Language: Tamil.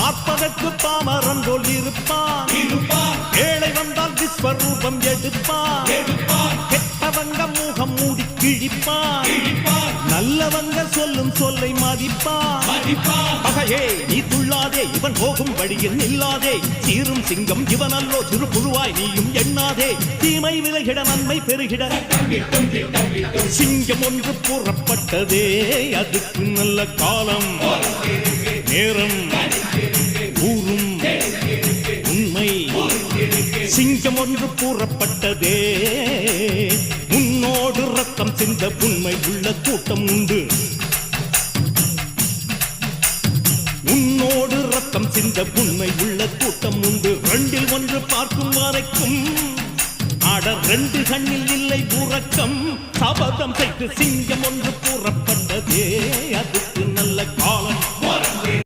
பார்ப்பதற்கு பாமரன் போல் இருப்பான், ஏழை வந்தால் விஸ்வரூபம் எடுப்பான், கெட்டவங்க முகம் மூடி கிழிப்பான், நல்லவங்க சொல்லும் சொல்லை மதிப்பான். பகையே நீ துள்ளாதே, இவன் போகும் வழியில் நில்லாதே, சீரும் சிங்கம் இவன் அல்லோ, சிறு புழுவாய் நீயும் எண்ணாதே, தீமை விலகிட நன்மை பெருகிட சிங்கம் ஒன்று கூறப்பட்டதே, அதுக்கு நல்ல காலம் நேரம் ஊரும் உண்மை. சிங்கம் ஒன்று கூறப்பட்டதே, உன்னோடு ரத்தம் சிந்த உண்மை உள்ள கூட்டம் உண்டு, உன்னோடு ரத்தம் சிந்த உண்மை உள்ள கூட்டம் உண்டு. ரெண்டில் ஒன்று பார்க்கும் வரைக்கும் ஆட ரெண்டு கண்ணில் இல்லை உறக்கம், சபதம் செய்து சிங்கம் ஒன்று கூறப்பட்டதே, அதுக்கு